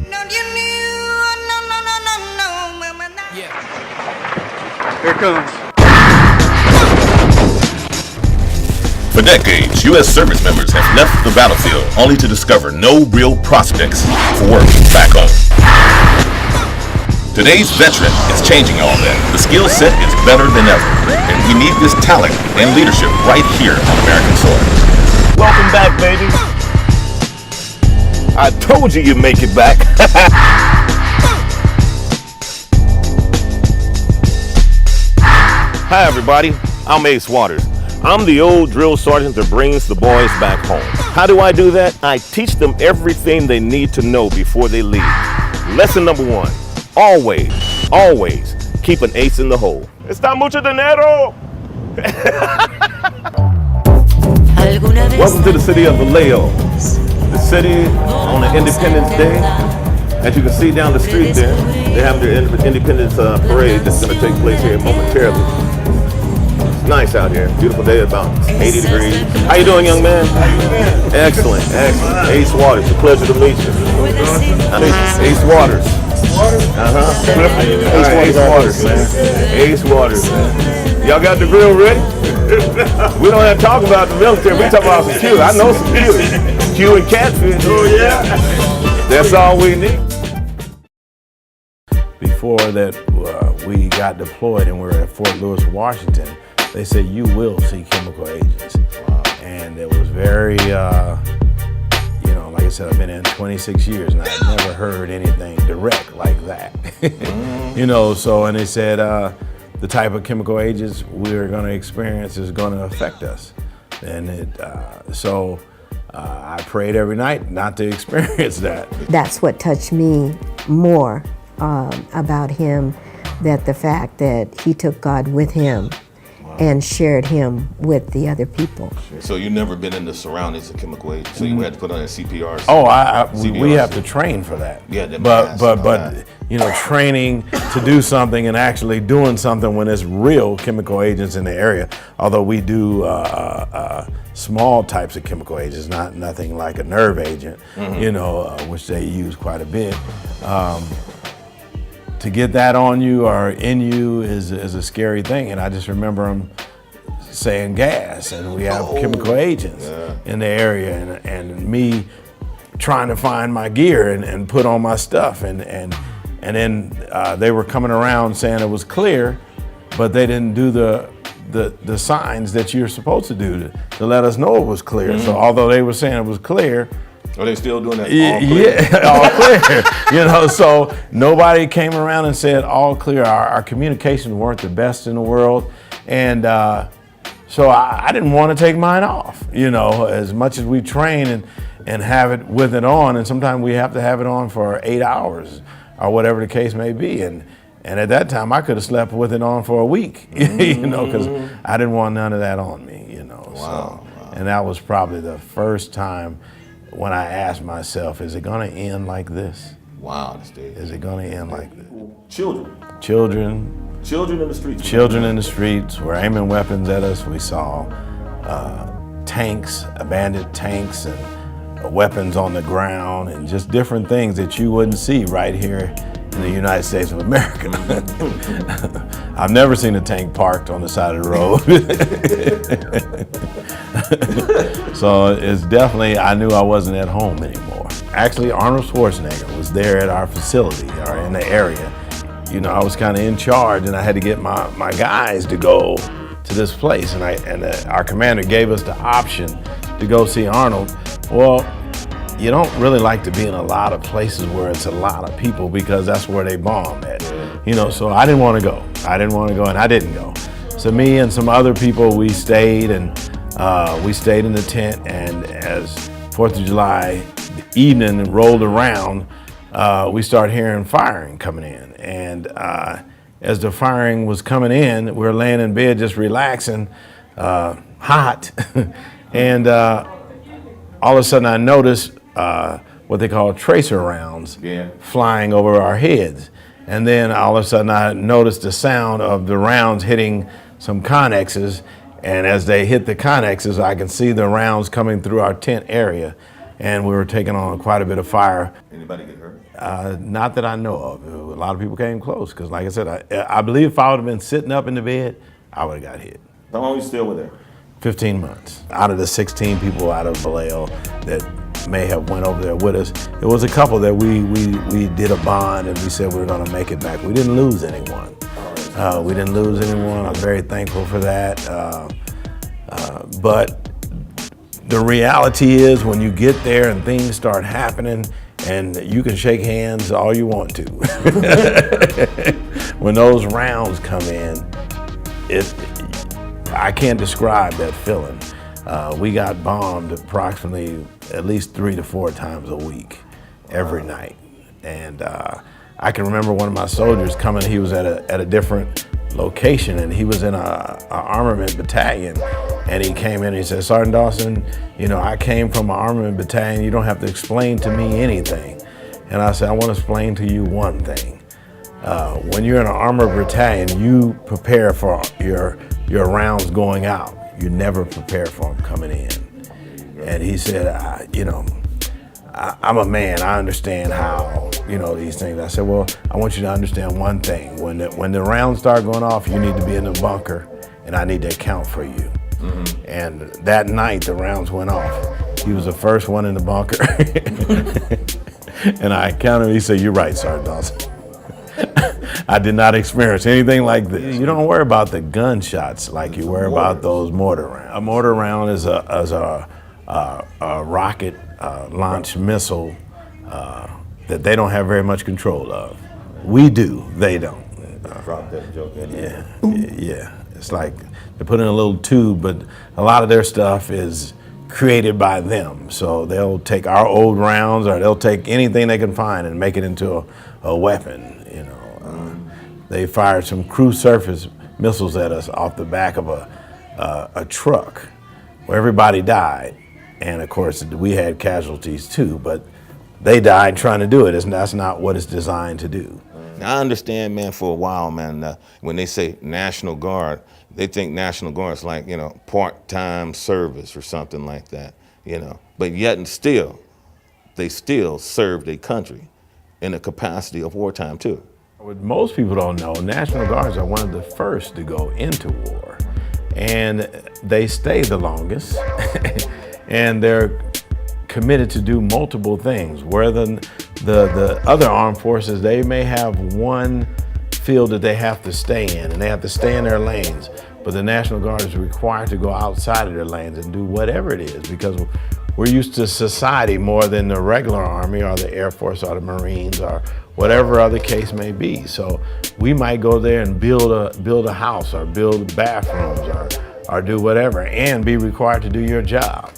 Here it comes. For decades, U.S. service members have left the battlefield only to discover no real prospects for work back home. Today's veteran is changing all that. The skill set is better than ever, and we need this talent and leadership right here on American soil. Welcome back, baby. I told you you'd make it back. Hi, everybody. I'm Ace Waters. I'm the old drill sergeant that brings the boys back home. How do I do that? I teach them everything they need to know before they leave. Lesson number one, always keep an ace in the hole. Está mucho dinero. Welcome to the city of Vallejo, the city on an Independence Day. As you can see down the street there, they have their Independence Parade that's going to take place here momentarily. It's nice out here. Beautiful day, about 80 degrees. How you doing, young man? Excellent. Ace Waters, a pleasure to meet you. Ace Waters. Ace Waters, man. Ace Waters, man. Y'all got the grill ready? We don't have to talk about the military. We talk about some Q. I know some Q. Q and catfish. Oh yeah. That's all we need. Before that, we got deployed and we were at Fort Lewis, Washington. They said, you will see chemical agents. Wow. And it was very, like I said, I've been in 26 years and I've never heard anything direct like that. And they said, the type of chemical agents we're gonna experience is gonna affect us. And I prayed every night not to experience that. That's what touched me more about him, that the fact that he took God with him and shared him with the other people. So you've never been in the surroundings of chemical agents, so you had to put on a CPR. We have to train for that. Yeah, but training to do something and actually doing something when there's real chemical agents in the area. Although we do small types of chemical agents, nothing like a nerve agent, which they use quite a bit. To get that on you or in you is a scary thing. And I just remember them saying gas, and we have chemical agents in the area, and me trying to find my gear and put on my stuff. And then they were coming around saying it was clear, but they didn't do the signs that you're supposed to do to let us know it was clear. Mm-hmm. So although they were saying it was clear, are they still doing that? All clear? Yeah, all clear. So nobody came around and said all clear. Our communications weren't the best in the world. And so I didn't want to take mine off, as much as we train and have it with it on. And sometimes we have to have it on for 8 hours or whatever the case may be. And at that time I could have slept with it on for a week, because I didn't want none of that on me, Wow. So, and that was probably the first time when I asked myself, is it gonna end like this? Wow, that's dead. Is it gonna end like this? Children in the streets. Children in the streets were aiming weapons at us. We saw tanks, abandoned tanks, and weapons on the ground, and just different things that you wouldn't see right here in the United States of America. I've never seen a tank parked on the side of the road. So it's definitely, I knew I wasn't at home anymore. Actually, Arnold Schwarzenegger was there at our facility or in the area. I was kind of in charge, and I had to get my guys to go to this place, and our commander gave us the option to go see Arnold. Well, you don't really like to be in a lot of places where it's a lot of people, because that's where they bomb at. So I didn't want to go. And I didn't go. So me and some other people, we stayed in the tent, and as 4th of July the evening rolled around, we started hearing firing coming in. And as the firing was coming in, we were laying in bed just relaxing, hot, and all of a sudden I noticed what they call tracer rounds flying over our heads. And then all of a sudden I noticed the sound of the rounds hitting some connexes, and as they hit the connexes, I can see the rounds coming through our tent area. and we were taking on quite a bit of fire. Anybody get hurt? Not that I know of. A lot of people came close because, like I said, I believe if I would have been sitting up in the bed, I would have got hit. How long you still were there? 15 months. Out of the 16 people out of Vallejo that may have went over there with us, it was a couple that we did a bond and we said we were going to make it back. We didn't lose anyone. I'm very thankful for that. But the reality is when you get there and things start happening, and you can shake hands all you want to. When those rounds come in, I can't describe that feeling. We got bombed approximately at least 3 to 4 times a week, every night. And I can remember one of my soldiers coming, he was at a different location and he was in a armament battalion, and he came in and he said, Sergeant Dawson, I came from an armament battalion, you don't have to explain to me anything. And I said, I want to explain to you one thing. When you're in an armored battalion, you prepare for your rounds going out. You never prepare for them coming in. And he said, I'm a man, I understand how, these things. I said, well, I want you to understand one thing. When the rounds start going off, you need to be in the bunker, and I need to account for you. Mm-hmm. And that night, the rounds went off. He was the first one in the bunker. And I counted him, he said, you're right, Sergeant Dawson. I did not experience anything like this. You don't worry about the gunshots like you worry about those mortar rounds. A mortar round is a rocket launch missile that they don't have very much control of. We do, they don't. Drop that joke in. Yeah. It's like they put in a little tube, but a lot of their stuff is created by them. So they'll take our old rounds, or they'll take anything they can find and make it into a weapon. They fired some cruise surface missiles at us off the back of a truck where everybody died. And of course, we had casualties too, but they died trying to do it. That's not what it's designed to do. I understand, man, for a while, man, when they say National Guard, they think National Guard is like, part-time service or something like that, But yet and still, they still serve their country in the capacity of wartime too. What most people don't know, National Guards are one of the first to go into war. And they stay the longest. And they're committed to do multiple things. Where the other armed forces, they may have one field that they have to stay in, and they have to stay in their lanes. But the National Guard is required to go outside of their lanes and do whatever it is, because we're used to society more than the regular Army or the Air Force or the Marines or whatever other case may be. So we might go there and build a house or build bathrooms or do whatever, and be required to do your job,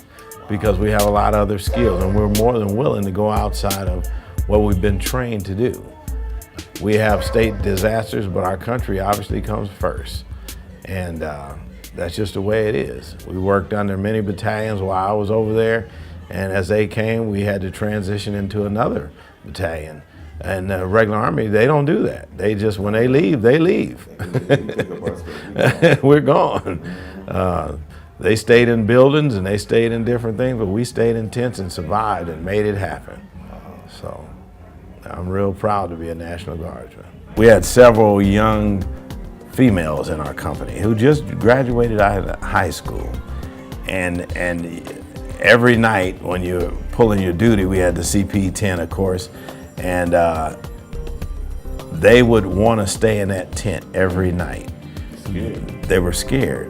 because we have a lot of other skills, and we're more than willing to go outside of what we've been trained to do. We have state disasters, but our country obviously comes first. And that's just the way it is. We worked under many battalions while I was over there, and as they came, we had to transition into another battalion. And the regular Army, they don't do that. They just, when they leave, they leave. We're gone. They stayed in buildings and they stayed in different things, but we stayed in tents and survived and made it happen. So I'm real proud to be a National Guardsman. We had several young females in our company who just graduated out of high school. And every night when you're pulling your duty, we had the CP-10, of course, and they would want to stay in that tent every night. They were scared.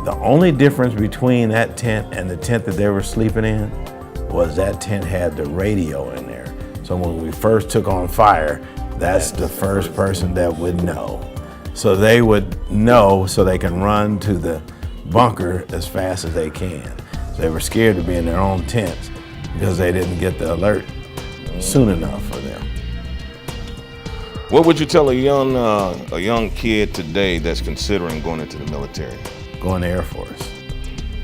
The only difference between that tent and the tent that they were sleeping in was that tent had the radio in there. So when we first took on fire, that's the first person that would know. So they would know so they can run to the bunker as fast as they can. So they were scared to be in their own tents because they didn't get the alert soon enough for them. What would you tell a young kid today that's considering going into the military? Going to Air Force.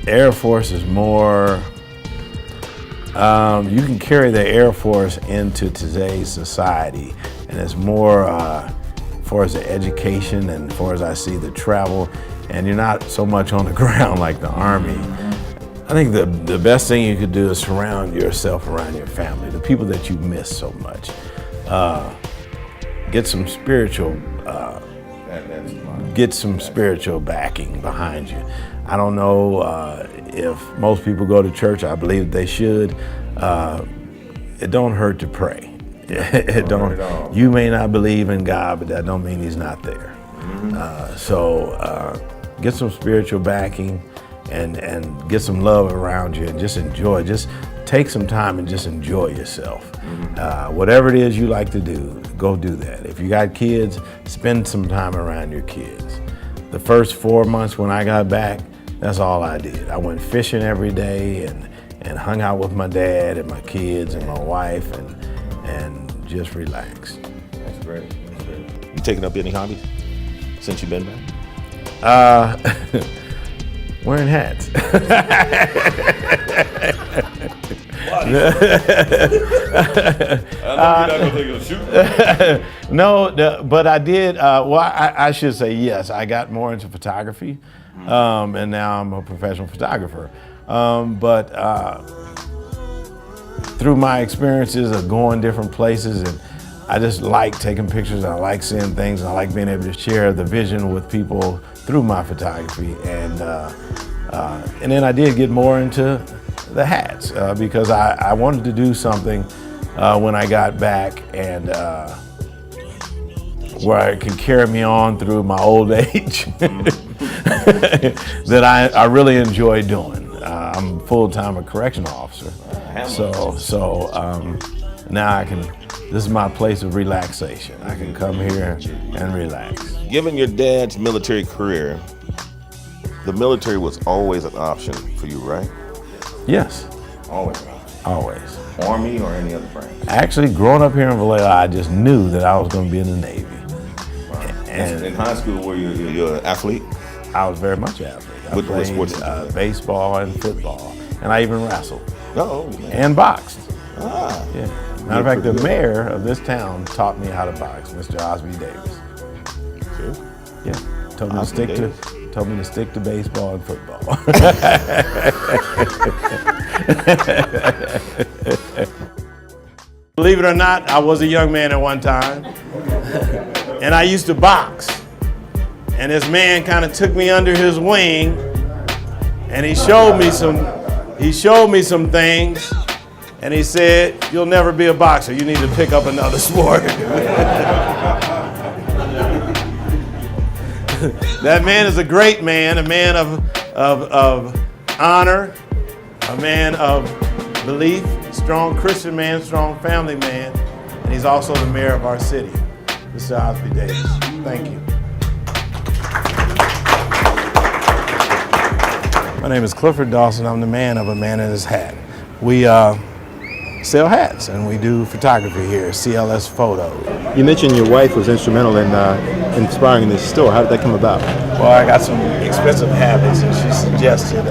Air Force is more, you can carry the Air Force into today's society, and it's more as far as the education and as far as I see the travel, and you're not so much on the ground like the Army. I think the best thing you could do is surround yourself around your family, the people that you miss so much. Get some spiritual backing behind you. I don't know if most people go to church. I believe they should. It don't hurt to pray. It don't. You may not believe in God, but that don't mean He's not there. So get some spiritual backing and get some love around you and just enjoy. Just take some time and just enjoy yourself. Whatever it is you like to do, go do that. If you got kids, spend some time around your kids. The first 4 months when I got back, that's all I did. I went fishing every day and hung out with my dad and my kids and my wife and just relaxed. That's great. You taking up any hobbies since you've been back? Wearing hats. No, but I did. I should say yes. I got more into photography, and now I'm a professional photographer. But through my experiences of going different places, and I just like taking pictures. I like seeing things. And I like being able to share the vision with people through my photography, and then I did get more into the hats because I wanted to do something when I got back and where it could carry me on through my old age that I really enjoy doing. I'm full-time a correctional officer, so now I can. This is my place of relaxation. I can come here and relax. Given your dad's military career, the military was always an option for you, right? Yes, Always. always. Army or any other branch? Actually, growing up here in Vallejo, I just knew that I was going to be in the Navy. And in high school, were you an athlete? I was very much an athlete. I What played sports did you play? baseball and football, and I even wrestled Oh, man. and boxed. Ah. Yeah. Matter of fact, the mayor of this town taught me how to box, Mr. Osby Davis. Sure. Yeah, told me Osby to stick to baseball and football. Believe it or not, I was a young man at one time, and I used to box. And this man kind of took me under his wing, and he showed me some things, and he said, "You'll never be a boxer. You need to pick up another sport." That man is a great man, a man of honor, a man of belief, strong Christian man, strong family man, and he's also the mayor of our city, Mr. Osby Davis. Thank you. My name is Clifford Dawson. I'm the man of A Man in His Hat. We sell hats and we do photography here, CLS Photo. You mentioned your wife was instrumental in inspiring this store. How did that come about? Well, I got some expensive habits and she suggested,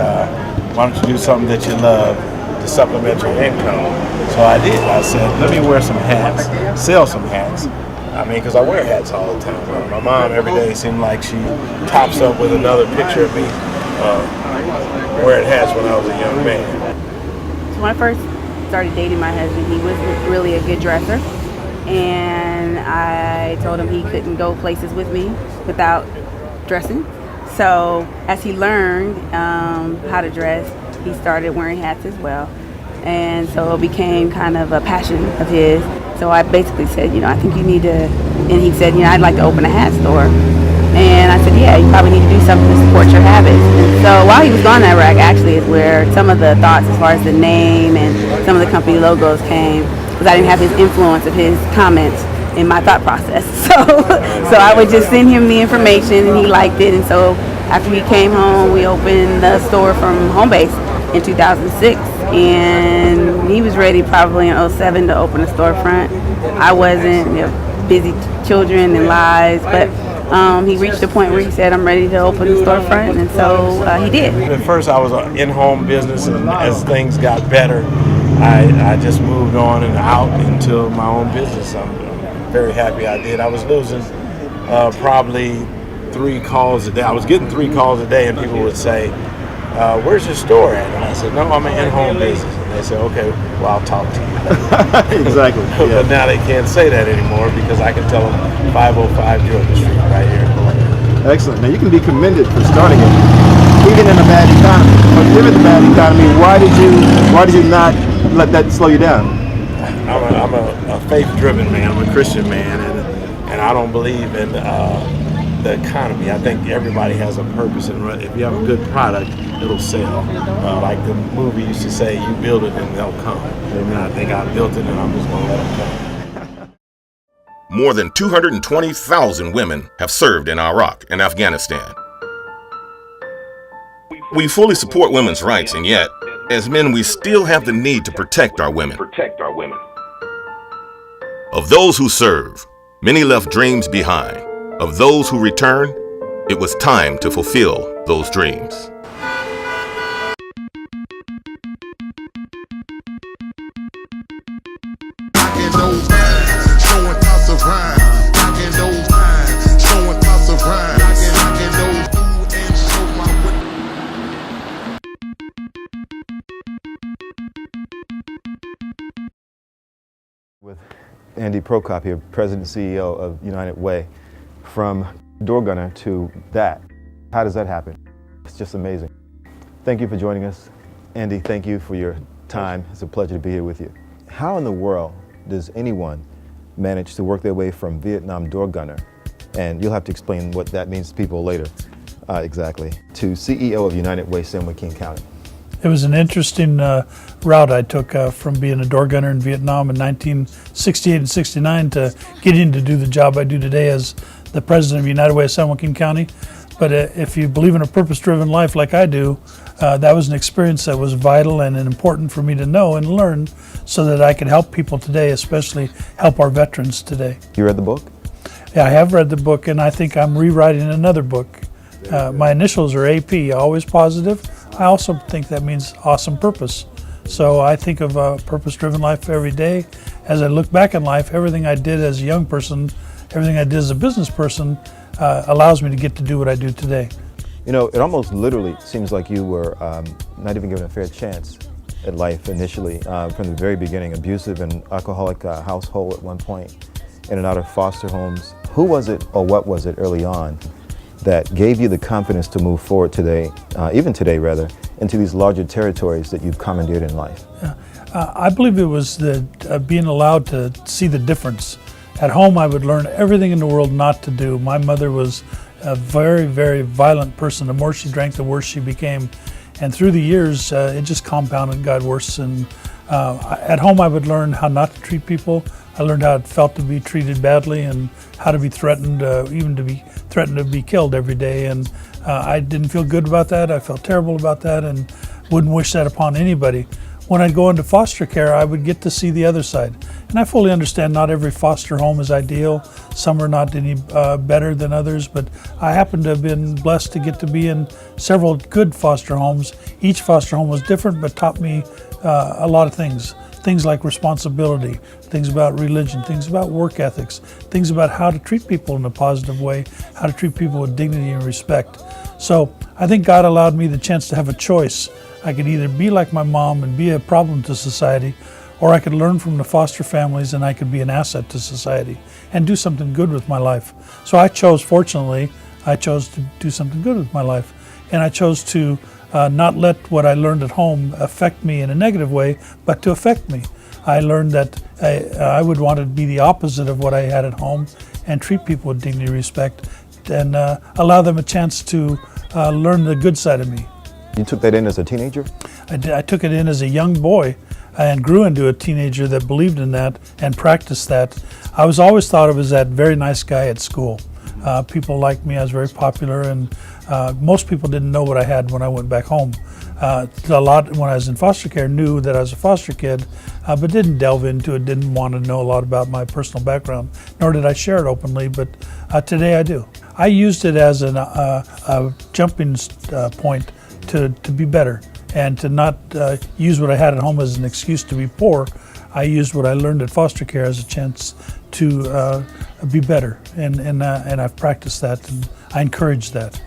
why don't you do something that you love to supplement your income? So I did. I said, let me wear some hats, sell some hats. I mean, because I wear hats all the time. My mom every day seemed like she pops up with another picture of me wearing hats when I was a young man. So when I first started dating my husband, he wasn't really a good dresser. And I told him he couldn't go places with me without dressing. So as he learned how to dress, he started wearing hats as well. And so it became kind of a passion of his. So I basically said, I think you need to, and he said, I'd like to open a hat store. And I said, yeah, you probably need to do something to support your habits. And so while he was gone that rack, actually is where some of the thoughts as far as the name and some of the company logos came, because I didn't have his influence of his comments in my thought process. So I would just send him the information and he liked it. And so after he came home, we opened the store from home base in 2006. And he was ready probably in 2007 to open a storefront. I wasn't, busy children and lives, but he reached a point where he said, I'm ready to open the storefront, and so he did. At first I was an in-home business, and as things got better, I just moved on and out into my own business. I'm very happy I did. I was losing probably 3 calls a day. I was getting 3 calls a day, and people would say, where's your store at? And I said, no, I'm an in-home business. And they said, okay, well, I'll talk to you. Exactly. But Yeah. now they can't say that anymore because I can tell them 505 Georgia Street right here in Columbia. Excellent. Now you can be commended for starting it, even in a bad economy. But given the bad economy, why did you not let that slow you down? I'm a faith-driven man. I'm a Christian man, and I don't believe in the economy. I think everybody has a purpose, and if you have a good product, it'll sell. Like the movie used to say, you build it and they'll come. And I think I built it and I'm just going to let them come. More than 220,000 women have served in Iraq and Afghanistan. We fully support women's rights, and yet, as men, we still have the need to protect our women. Of those who serve, many left dreams behind. Of those who return, it was time to fulfill those dreams. With Andy Prokop here, President and CEO of United Way. From door gunner to that, how does that happen? It's just amazing. Thank you for joining us. Andy, thank you for your time. It's a pleasure to be here with you. How in the world does anyone manage to work their way from Vietnam door gunner, and you'll have to explain what that means to people later, exactly, to CEO of United Way, San Joaquin County? It was an interesting route I took from being a door gunner in Vietnam in 1968 and 69 to getting to do the job I do today as the president of United Way of San Joaquin County. But if you believe in a purpose-driven life like I do, that was an experience that was vital and important for me to know and learn so that I could help people today, especially help our veterans today. You read the book? Yeah, I have read the book, and I think I'm rewriting another book. My initials are AP, always positive. I also think that means awesome purpose. So I think of a purpose-driven life every day. As I look back in life, everything I did as a young person, everything I did as a business person allows me to get to do what I do today. You know, it almost literally seems like you were not even given a fair chance at life initially, from the very beginning. Abusive and alcoholic household at one point, in and out of foster homes. Who was it or what was it early on that gave you the confidence to move forward today, even today rather, into these larger territories that you've commandeered in life? I believe it was being allowed to see the difference. At home, I would learn everything in the world not to do. My mother was a very, very violent person. The more she drank, the worse she became. And through the years, it just compounded and got worse. And at home, I would learn how not to treat people. I learned how it felt to be treated badly and how to be threatened, even to be threatened to be killed every day. And I didn't feel good about that. I felt terrible about that and wouldn't wish that upon anybody. When I'd go into foster care, I would get to see the other side. And I fully understand not every foster home is ideal. Some are not any better than others, but I happen to have been blessed to get to be in several good foster homes. Each foster home was different, but taught me a lot of things. Things like responsibility, things about religion, things about work ethics, things about how to treat people in a positive way, how to treat people with dignity and respect. So I think God allowed me the chance to have a choice. I could either be like my mom and be a problem to society, or I could learn from the foster families and I could be an asset to society and do something good with my life. So I chose, fortunately, to do something good with my life. And I chose to not let what I learned at home affect me in a negative way, but to affect me. I learned that I would want to be the opposite of what I had at home and treat people with dignity and respect and allow them a chance to learn the good side of me. You took that in as a teenager? I took it in as a young boy and grew into a teenager that believed in that and practiced that. I was always thought of as that very nice guy at school. People liked me. I was very popular, and most people didn't know what I had when I went back home. A lot when I was in foster care knew that I was a foster kid, but didn't delve into it, didn't want to know a lot about my personal background, nor did I share it openly, but today I do. I used it as a jumping point to be better and to not use what I had at home as an excuse to be poor. I used what I learned at foster care as a chance to be better, and I've practiced that, and I encourage that.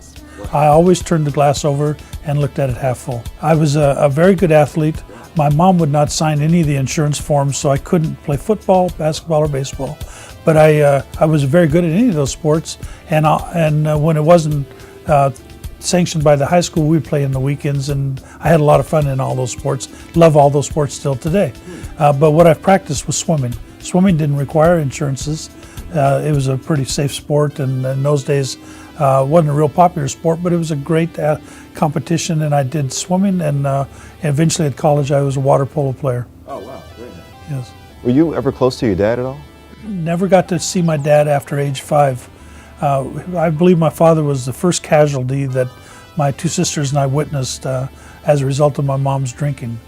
I always turned the glass over and looked at it half full. I was a very good athlete. My mom would not sign any of the insurance forms, so I couldn't play football, basketball, or baseball. But I was very good at any of those sports, and when it wasn't sanctioned by the high school, we'd play in the weekends, and I had a lot of fun in all those sports. Love all those sports still today. But what I've practiced was swimming. Swimming didn't require insurances. It was a pretty safe sport, and in those days, wasn't a real popular sport, but it was a great competition, and I did swimming, and eventually at college I was a water polo player. Oh, wow. Great. Yes. Were you ever close to your dad at all? Never got to see my dad after age 5. I believe my father was the first casualty that my 2 sisters and I witnessed as a result of my mom's drinking.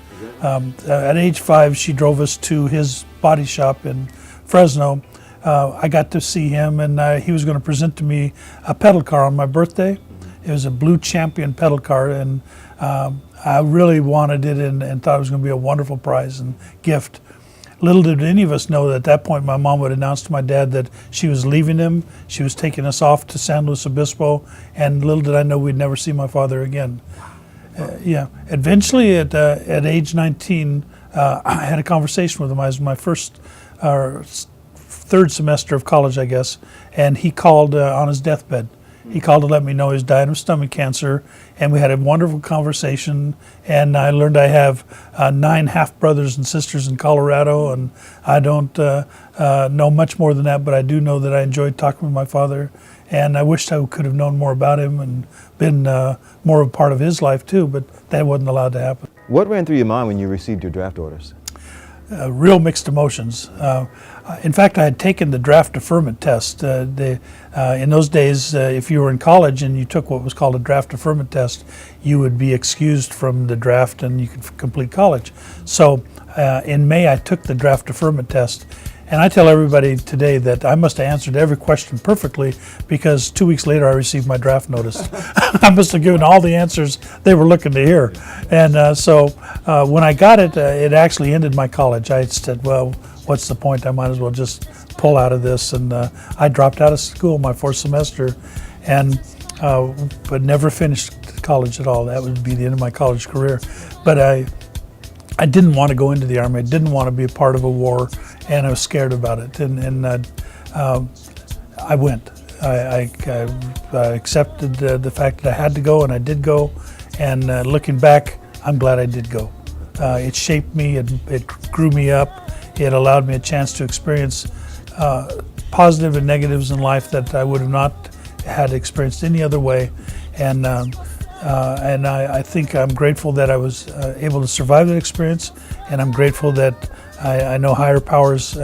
At age 5, she drove us to his body shop in Fresno. I got to see him, and he was going to present to me a pedal car on my birthday. It was a Blue Champion pedal car, and I really wanted it and thought it was going to be a wonderful prize and gift. Little did any of us know that at that point my mom would announce to my dad that she was leaving him, she was taking us off to San Luis Obispo, and little did I know we'd never see my father again. Eventually at age 19, I had a conversation with him. I was in my third semester of college, I guess, and he called on his deathbed. He called to let me know he was dying of stomach cancer, and we had a wonderful conversation, and I learned I have 9 half-brothers and sisters in Colorado, and I don't know much more than that, but I do know that I enjoyed talking with my father, and I wished I could have known more about him and been more of a part of his life too, but that wasn't allowed to happen. What ran through your mind when you received your draft orders? Real mixed emotions. In fact, I had taken the draft deferment test. In those days, if you were in college and you took what was called a draft deferment test, you would be excused from the draft and you could complete college. So in May, I took the draft deferment test. And I tell everybody today that I must have answered every question perfectly because 2 weeks later I received my draft notice. I must have given all the answers they were looking to hear. And so when I got it, it actually ended my college. I said, well, what's the point? I might as well just pull out of this. And I dropped out of school my 4th semester and but never finished college at all. That would be the end of my college career. But I didn't want to go into the Army. I didn't want to be a part of a war, and I was scared about it. And I went. I accepted the fact that I had to go, and I did go. And looking back, I'm glad I did go. It shaped me. It grew me up. It allowed me a chance to experience positive and negatives in life that I would have not had experienced any other way. And I think I'm grateful that I was able to survive that experience, and I'm grateful that I know higher powers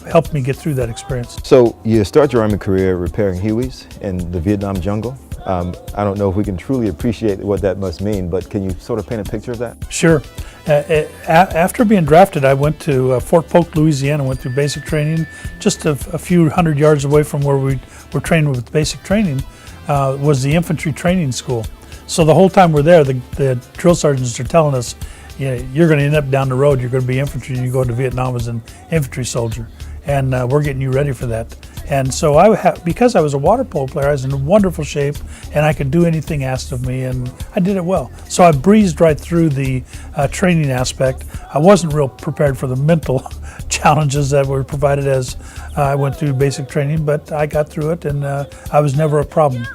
helped me get through that experience. So you start your Army career repairing Hueys in the Vietnam jungle. I don't know if we can truly appreciate what that must mean, but can you sort of paint a picture of that? Sure. After being drafted, I went to Fort Polk, Louisiana, went through basic training. Just a few hundred yards away from where we were trained with basic training was the infantry training school. So the whole time we're there, the drill sergeants are telling us, you're going to end up down the road, you're going to be infantry, and you go to Vietnam as an infantry soldier. And we're getting you ready for that. And so because I was a water polo player, I was in wonderful shape, and I could do anything asked of me, and I did it well. So I breezed right through the training aspect. I wasn't real prepared for the mental challenges that were provided as I went through basic training, but I got through it, and I was never a problem.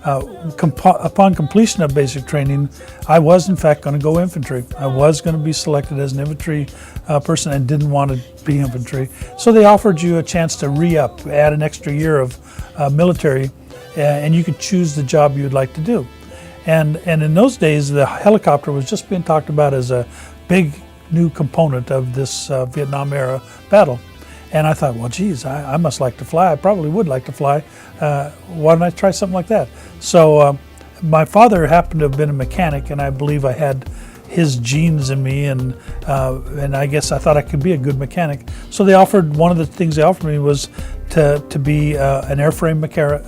Upon completion of basic training, I was in fact going to go infantry. I was going to be selected as an infantry person and didn't want to be infantry. So they offered you a chance to re-up, add an extra year of military, and you could choose the job you'd like to do. And in those days, the helicopter was just being talked about as a big new component of this Vietnam era battle. And I thought, well, geez, I must like to fly. I probably would like to fly. Why don't I try something like that? So my father happened to have been a mechanic, and I believe I had his genes in me, and I guess I thought I could be a good mechanic. So one of the things they offered me was to be an airframe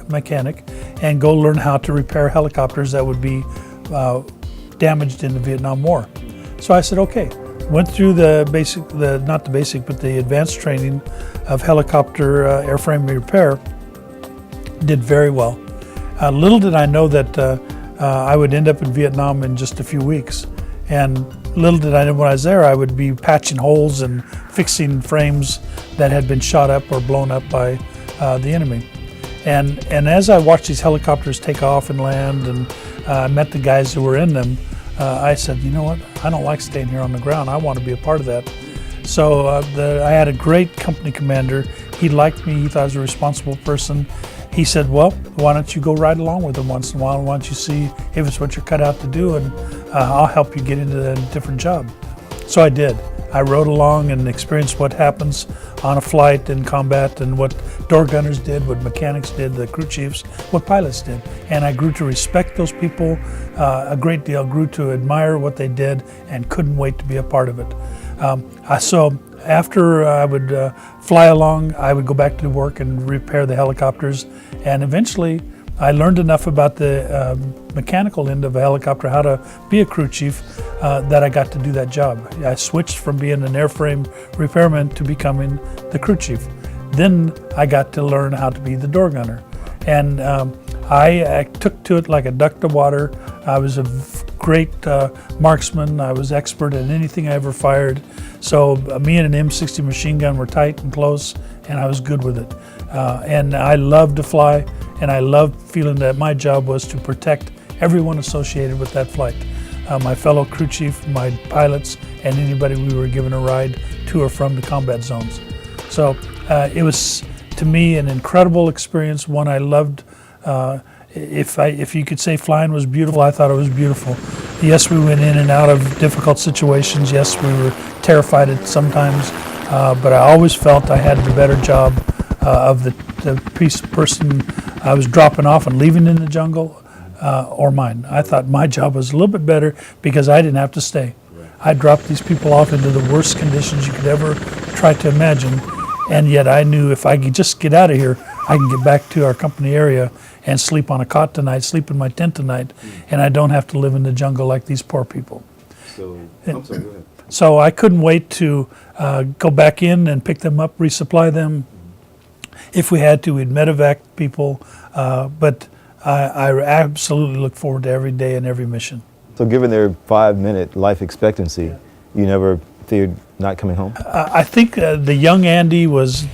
mechanic and go learn how to repair helicopters that would be damaged in the Vietnam War. So I said, okay. Went through the advanced training of helicopter airframe repair. Did very well. Little did I know that I would end up in Vietnam in just a few weeks. And little did I know when I was there, I would be patching holes and fixing frames that had been shot up or blown up by the enemy. And as I watched these helicopters take off and land, and I met the guys who were in them, I said, you know what, I don't like staying here on the ground. I want to be a part of that. So I had a great company commander. He liked me. He thought I was a responsible person. He said, well, why don't you go ride along with them once in a while? Why don't you see if it's what you're cut out to do, and I'll help you get into a different job. So I did. I rode along and experienced what happens on a flight in combat, and what door gunners did, what mechanics did, the crew chiefs, what pilots did. And I grew to respect those people a great deal, grew to admire what they did, and couldn't wait to be a part of it. So after I would fly along, I would go back to work and repair the helicopters, and eventually I learned enough about the mechanical end of a helicopter, how to be a crew chief, that I got to do that job. I switched from being an airframe repairman to becoming the crew chief. Then I got to learn how to be the door gunner. And I took to it like a duck to water. I was a great marksman. I was expert at anything I ever fired. So me and an M60 machine gun were tight and close, and I was good with it. And I loved to fly, and I loved feeling that my job was to protect everyone associated with that flight. My fellow crew chief, my pilots, and anybody we were given a ride to or from the combat zones. So it was, to me, an incredible experience, one I loved. If you could say flying was beautiful, I thought it was beautiful. Yes, we went in and out of difficult situations. Yes, we were terrified at sometimes, but I always felt I had the better job of the person I was dropping off and leaving in the jungle, or mine. I thought my job was a little bit better because I didn't have to stay. I dropped these people off into the worst conditions you could ever try to imagine, and yet I knew if I could just get out of here, I can get back to our company area and sleep on a cot tonight, sleep in my tent tonight, and I don't have to live in the jungle like these poor people. So, I'm sorry, go ahead. So I couldn't wait to go back in and pick them up, resupply them. If we had to, we'd medevac people, but I absolutely look forward to every day and every mission. So given their 5-minute life expectancy, you never feared not coming home? I think the young Andy was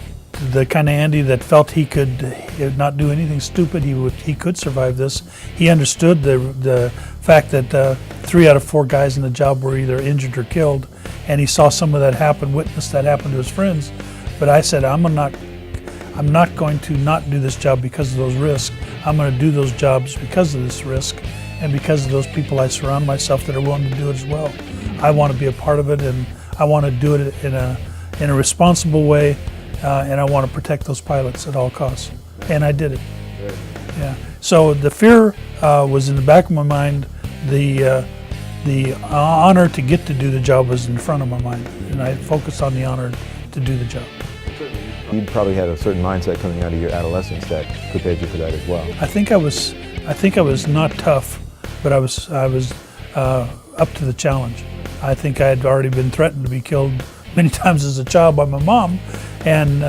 the kind of Andy that felt he could not do anything stupid. He could survive this. He understood the fact that 3 out of 4 guys in the job were either injured or killed, and he saw some of that happen, witnessed that happen to his friends. But I said, I'm not going to not do this job because of those risks. I'm going to do those jobs because of this risk, and because of those people I surround myself that are willing to do it as well. I want to be a part of it, and I want to do it in a responsible way. And I want to protect those pilots at all costs. And I did it. Yeah. So the fear was in the back of my mind. The honor to get to do the job was in front of my mind. And I focused on the honor to do the job. You probably had a certain mindset coming out of your adolescence that prepared you for that as well. I think I was not tough, but I was up to the challenge. I think I had already been threatened to be killed many times as a child by my mom. And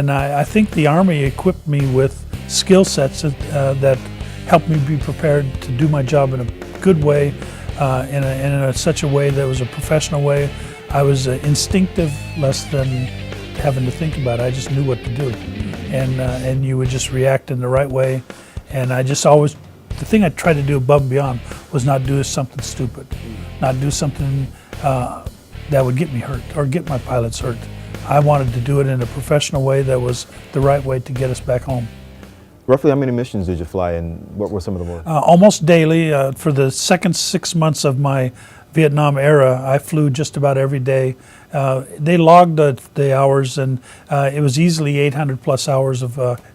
I think the Army equipped me with skill sets that helped me be prepared to do my job in a good way, in such a way that was a professional way. I was instinctive less than having to think about it. I just knew what to do, and you would just react in the right way. And I just always, the thing I tried to do above and beyond was not do something stupid, not do something that would get me hurt or get my pilots hurt. I wanted to do it in a professional way that was the right way to get us back home. Roughly how many missions did you fly, and what were some of the more? Almost daily. For the second 6 months of my Vietnam era, I flew just about every day. They logged the hours, and it was easily 800 plus hours of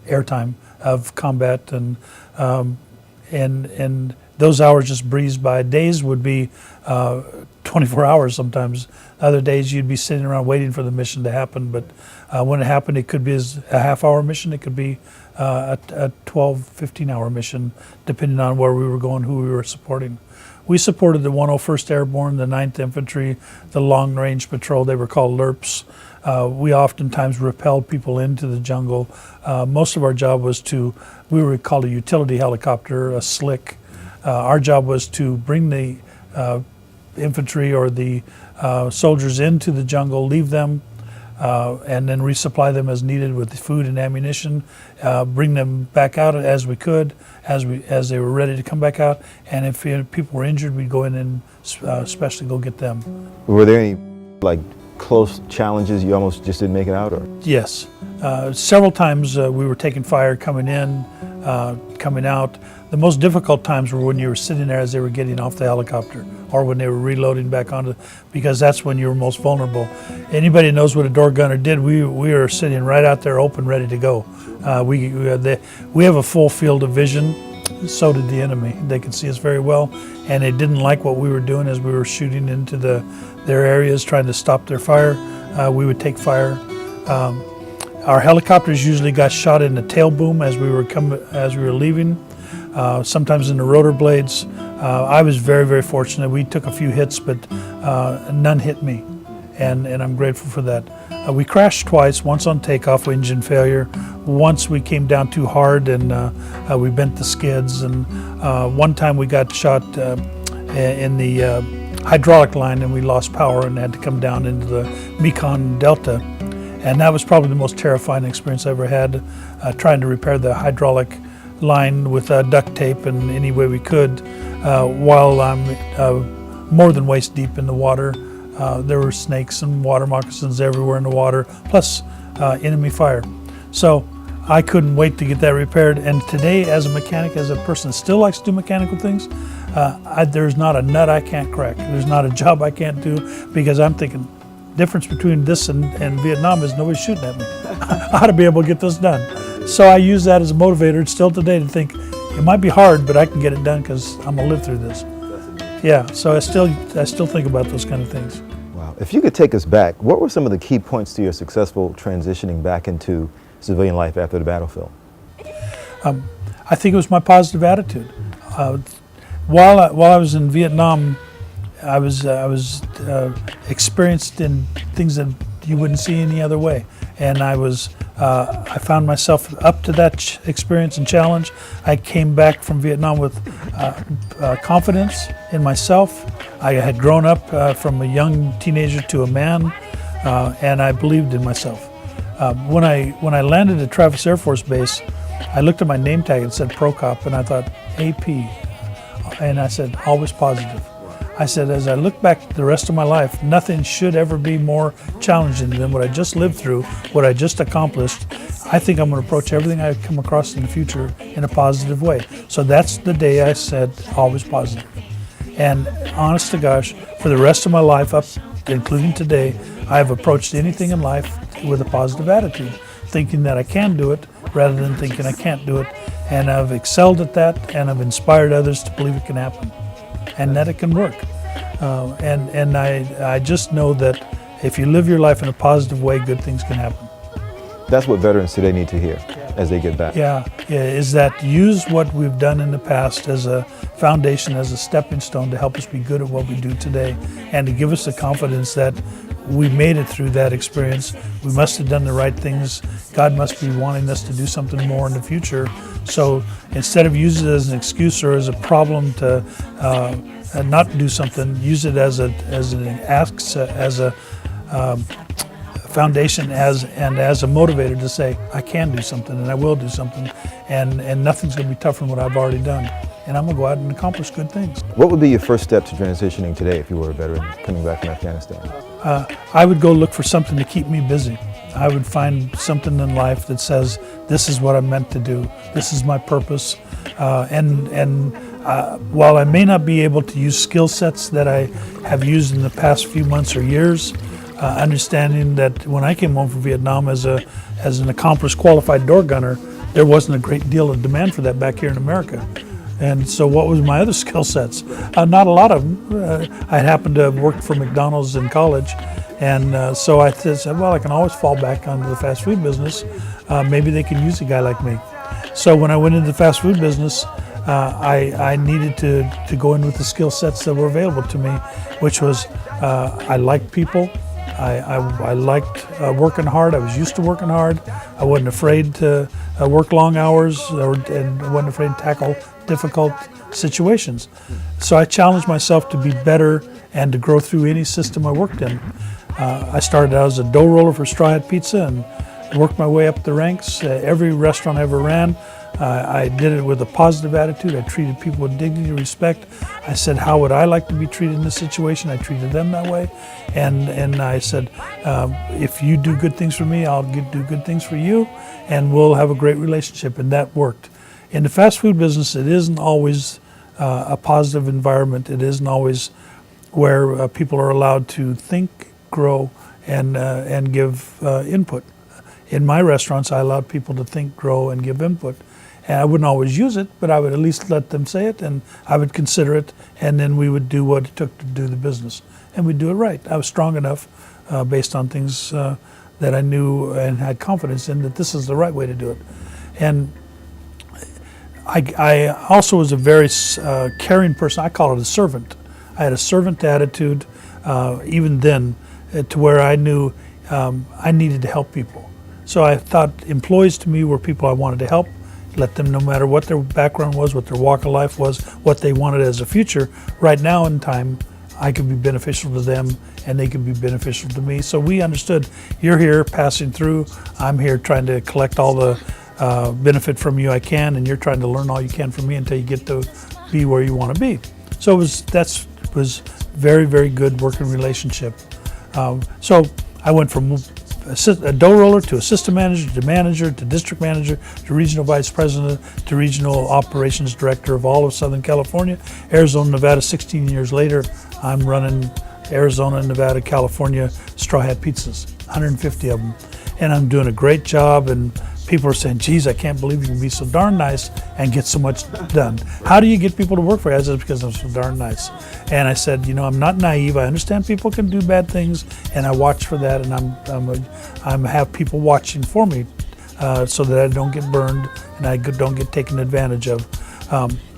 airtime of combat, and those hours just breezed by. Days would be 24 hours sometimes. Other days you'd be sitting around waiting for the mission to happen, but when it happened, it could be a half-hour mission, it could be a 12, 15-hour mission, depending on where we were going, who we were supporting. we supported the 101st Airborne, the 9th Infantry, the Long Range Patrol. They were called LRPs. We oftentimes repelled people into the jungle. Most of our job was we were called a utility helicopter, a SLIC. Our job was to bring the infantry or the soldiers into the jungle, leave them, and then resupply them as needed with food and ammunition, bring them back out as we could, as they were ready to come back out. And if people were injured, we'd go in and especially go get them. Were there any like close challenges you almost just didn't make it out, or? Yes, several times we were taking fire, coming in, coming out. The most difficult times were when you were sitting there as they were getting off the helicopter, or when they were reloading back onto, because that's when you were most vulnerable. Anybody who knows what a door gunner did, we were sitting right out there open, ready to go. We have a full field of vision. So did the enemy. They could see us very well, and they didn't like what we were doing as we were shooting into their areas, trying to stop their fire. We would take fire. Our helicopters usually got shot in the tail boom as we were leaving. Sometimes in the rotor blades. I was very, very fortunate. We took a few hits, but none hit me, and I'm grateful for that. We crashed twice, once on takeoff, engine failure. Once we came down too hard and we bent the skids, and one time we got shot in the hydraulic line and we lost power and had to come down into the Mekong Delta. And that was probably the most terrifying experience I ever had, trying to repair the hydraulic line with duct tape and any way we could while I'm more than waist deep in the water. There were snakes and water moccasins everywhere in the water, plus enemy fire. So I couldn't wait to get that repaired. And today, as a mechanic, as a person that still likes to do mechanical things, there's not a nut I can't crack. There's not a job I can't do, because I'm thinking, difference between this and Vietnam is nobody's shooting at me. I ought to be able to get this done. So I use that as a motivator still today to think it might be hard, but I can get it done because I'm gonna live through this. Yeah, so I still think about those kind of things. Wow. If you could take us back, what were some of the key points to your successful transitioning back into civilian life after the battlefield? I think it was my positive attitude. While I was in Vietnam, I was experienced in things that you wouldn't see any other way, and I found myself up to that experience and challenge. I came back from Vietnam with confidence in myself. I had grown up from a young teenager to a man, and I believed in myself. When I landed at Travis Air Force Base, I looked at my name tag and said Prokop, and I thought AP, and I said always positive. I said, as I look back the rest of my life, nothing should ever be more challenging than what I just lived through, what I just accomplished. I think I'm going to approach everything I come across in the future in a positive way. So that's the day I said, always positive. And honest to gosh, for the rest of my life, up including today, I've approached anything in life with a positive attitude, thinking that I can do it rather than thinking I can't do it. And I've excelled at that, and I've inspired others to believe it can happen and that it can work. And I just know that if you live your life in a positive way, good things can happen. That's what veterans today need to hear as they get back. Yeah, is that use what we've done in the past as a foundation, as a stepping stone to help us be good at what we do today, and to give us the confidence that we made it through that experience. We must have done the right things. God must be wanting us to do something more in the future. So instead of using it as an excuse or as a problem to not do something, use it as a foundation, as a motivator to say, I can do something and I will do something, and nothing's going to be tougher than what I've already done. And I'm going to go out and accomplish good things. What would be your first step to transitioning today if you were a veteran coming back from Afghanistan? I would go look for something to keep me busy. I would find something in life that says, this is what I'm meant to do. This is my purpose. While I may not be able to use skill sets that I have used in the past few months or years, understanding that when I came home from Vietnam as an accomplished qualified door gunner, there wasn't a great deal of demand for that back here in America. And so what was my other skill sets? Not a lot of them. I happened to have worked for McDonald's in college, and so I said, well, I can always fall back onto the fast food business. Maybe they can use a guy like me. So when I went into the fast food business, I needed to go in with the skill sets that were available to me, which was I liked people. I liked working hard. I was used to working hard. I wasn't afraid to work long hours and wasn't afraid to tackle difficult situations. So I challenged myself to be better and to grow through any system I worked in. I started out as a dough roller for Straw Hat Pizza and worked my way up the ranks. Every restaurant I ever ran, I did it with a positive attitude. I treated people with dignity and respect. I said, how would I like to be treated in this situation? I treated them that way. And I said, if you do good things for me, I'll do good things for you, and we'll have a great relationship. And that worked. In the fast food business, it isn't always a positive environment. It isn't always where people are allowed to think, grow, and give input. In my restaurants, I allowed people to think, grow, and give input. And I wouldn't always use it, but I would at least let them say it, and I would consider it, and then we would do what it took to do the business. And we'd do it right. I was strong enough, based on things that I knew and had confidence in, that this is the right way to do it. And I also was a very caring person. I call it a servant. I had a servant attitude, even then, to where I knew I needed to help people. So I thought employees to me were people I wanted to help, let them, no matter what their background was, what their walk of life was, what they wanted as a future. Right now in time, I could be beneficial to them and they could be beneficial to me. So we understood, you're here passing through, I'm here trying to collect all the benefit from you I can, and you're trying to learn all you can from me until you get to be where you want to be. So that was very, very good working relationship. So I went from a dough roller to assistant manager to district manager to regional vice president to regional operations director of all of Southern California, Arizona, Nevada. 16 years later, I'm running Arizona, Nevada, California Straw Hat Pizzas, 150 of them. And I'm doing a great job, and people are saying, geez, I can't believe you can be so darn nice and get so much done. How do you get people to work for you? I said, because I'm so darn nice. And I said, I'm not naive. I understand people can do bad things, and I watch for that, and I'm have people watching for me so that I don't get burned and I don't get taken advantage of.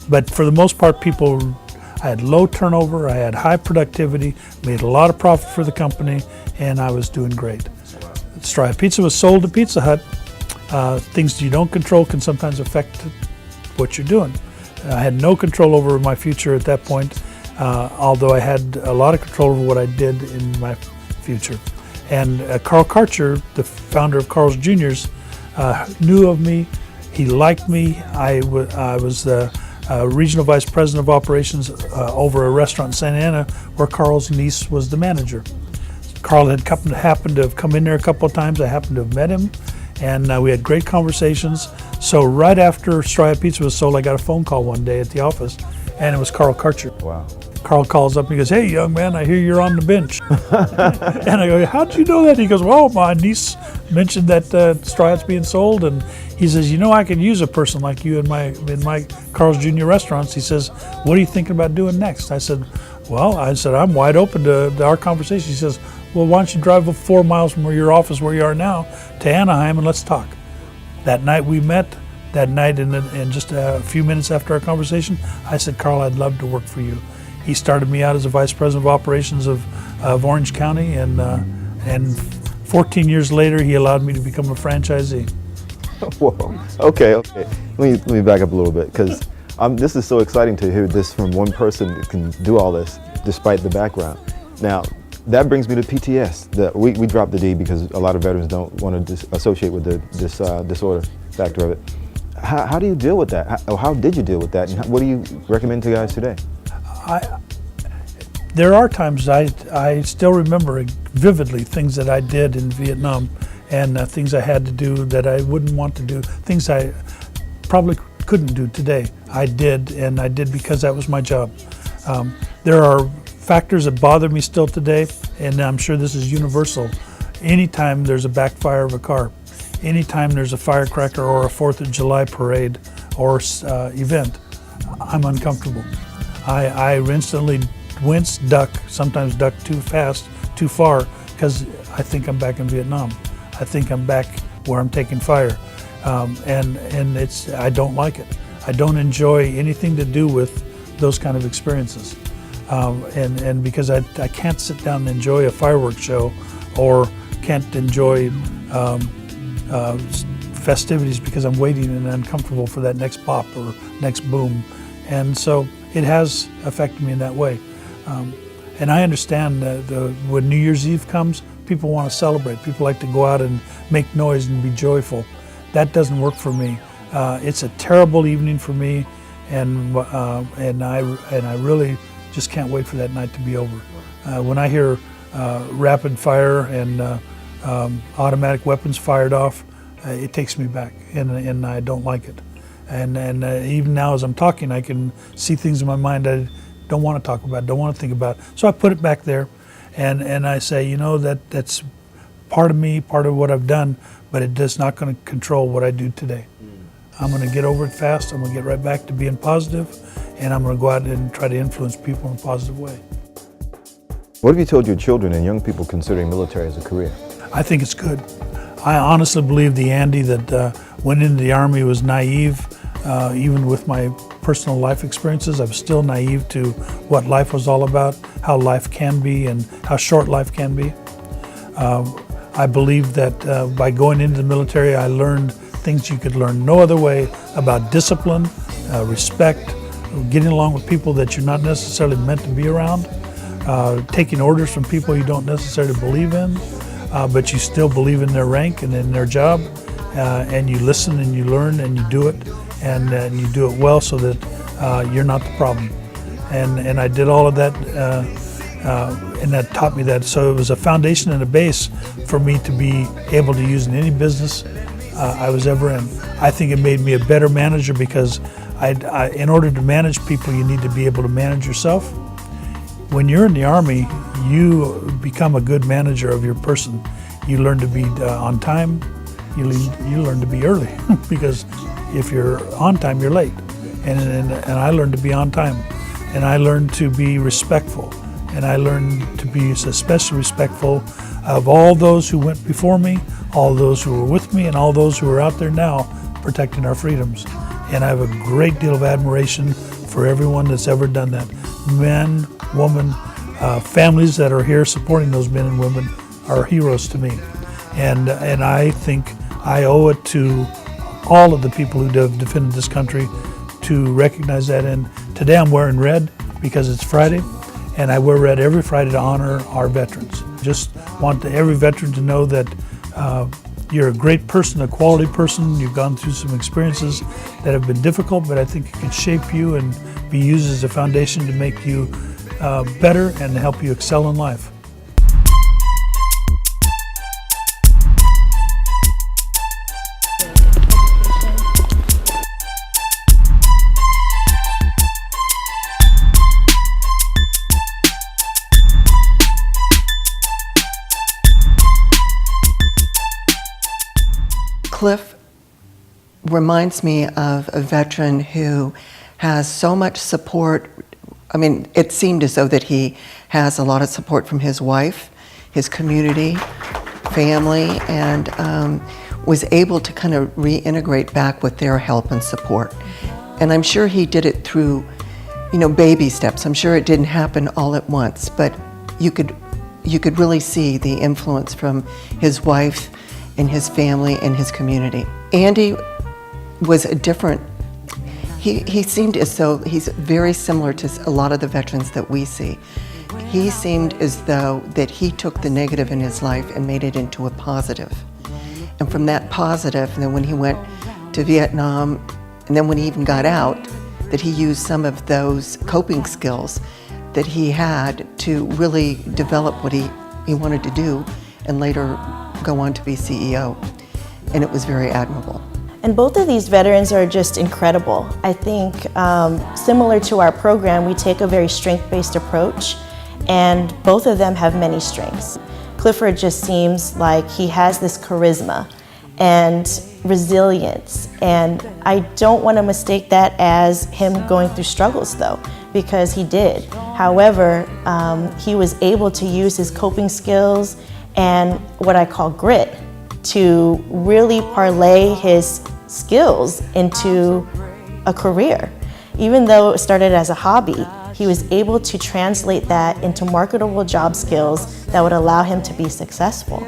But for the most part, I had low turnover, I had high productivity, made a lot of profit for the company, and I was doing great. Straw Hat Pizza was sold to Pizza Hut. Things you don't control can sometimes affect what you're doing. I had no control over my future at that point, although I had a lot of control over what I did in my future. And Carl Karcher, the founder of Carl's Jr.'s, knew of me. He liked me. I was the regional vice president of operations over a restaurant in Santa Ana where Carl's niece was the manager. Carl had happened to have come in there a couple of times. I happened to have met him, and we had great conversations. So right after Straw Hat Pizza was sold, I got a phone call one day at the office, and it was Carl Karcher. Wow. Carl calls up and he goes, hey, young man, I hear you're on the bench. And I go, how'd you know that? He goes, well, my niece mentioned that Straw Hat's being sold, and he says, I could use a person like you in my Carl's Jr. restaurants. He says, what are you thinking about doing next? I said, I'm wide open to our conversation. He says, well, why don't you drive 4 miles from your office where you are now to Anaheim and let's talk. That night we met. That night, and just a few minutes after our conversation, I said, Carl, I'd love to work for you. He started me out as a vice president of operations of Orange County, and 14 years later, he allowed me to become a franchisee. Whoa. Okay. Let me back up a little bit, because this is so exciting to hear this from one person that can do all this despite the background. Now, that brings me to PTS. We dropped the D because a lot of veterans don't want to associate with this disorder factor of it. How do you deal with that? How did you deal with that? And what do you recommend to guys today? There are times I still remember vividly things that I did in Vietnam, and things I had to do that I wouldn't want to do, things I probably couldn't do today. I did, and I did because that was my job. There are factors that bother me still today, and I'm sure this is universal. Anytime there's a backfire of a car, anytime there's a firecracker or a 4th of July parade or event, I'm uncomfortable. I instantly wince, duck, sometimes duck too fast, too far, because I think I'm back in Vietnam. I think I'm back where I'm taking fire, and I don't like it. I don't enjoy anything to do with those kind of experiences. And because I can't sit down and enjoy a fireworks show, or can't enjoy festivities because I'm waiting and uncomfortable for that next pop or next boom. And so it has affected me in that way. And I understand when New Year's Eve comes, people want to celebrate. People like to go out and make noise and be joyful. That doesn't work for me. It's a terrible evening for me, and I really just can't wait for that night to be over. When I hear rapid fire and automatic weapons fired off, it takes me back, and I don't like it. And even now as I'm talking, I can see things in my mind I don't want to talk about, don't want to think about. So I put it back there, and I say, you know, that's part of me, part of what I've done, but it is not going to control what I do today. I'm going to get over it fast. I'm going to get right back to being positive, and I'm going to go out and try to influence people in a positive way. What have you told your children and young people considering military as a career? I think it's good. I honestly believe the Andy that went into the Army was naive. Even with my personal life experiences, I'm still naive to what life was all about, how life can be, and how short life can be. I believe that by going into the military, I learned things you could learn no other way about discipline, respect, getting along with people that you're not necessarily meant to be around, taking orders from people you don't necessarily believe in, but you still believe in their rank and in their job, and you listen and you learn and you do it, and you do it well so that you're not the problem. And I did all of that, and that taught me that. So it was a foundation and a base for me to be able to use in any business I was ever in. I think it made me a better manager because in order to manage people, you need to be able to manage yourself. When you're in the Army, you become a good manager of your person. You learn to be on time. You learn to be early because if you're on time, you're late. And I learned to be on time. And I learned to be respectful. And I learned to be especially respectful of all those who went before me, all those who were with me, and all those who are out there now protecting our freedoms. And I have a great deal of admiration for everyone that's ever done that. Men, women, families that are here supporting those men and women are heroes to me. And I think I owe it to all of the people who have defended this country to recognize that. And today I'm wearing red because it's Friday, and I wear red every Friday to honor our veterans. Just want every veteran to know that you're a great person, a quality person. You've gone through some experiences that have been difficult, but I think it can shape you and be used as a foundation to make you better and help you excel in life. Cliff reminds me of a veteran who has so much support. I mean, it seemed as though that he has a lot of support from his wife, his community, family, and was able to kind of reintegrate back with their help and support. And I'm sure he did it through, baby steps. I'm sure it didn't happen all at once, but you could really see the influence from his wife and his family and his community. Andy was a different, he seemed as though he's very similar to a lot of the veterans that we see. He seemed as though that he took the negative in his life and made it into a positive. And from that positive, and then when he went to Vietnam, and then when he even got out, that he used some of those coping skills that he had to really develop what he wanted to do, and later go on to be CEO. And it was very admirable. And both of these veterans are just incredible. I think similar to our program, we take a very strength-based approach, and both of them have many strengths. Clifford just seems like he has this charisma and resilience, and I don't want to mistake that as him going through struggles though, because he did. However, he was able to use his coping skills and what I call grit to really parlay his skills into a career. Even though it started as a hobby, he was able to translate that into marketable job skills that would allow him to be successful.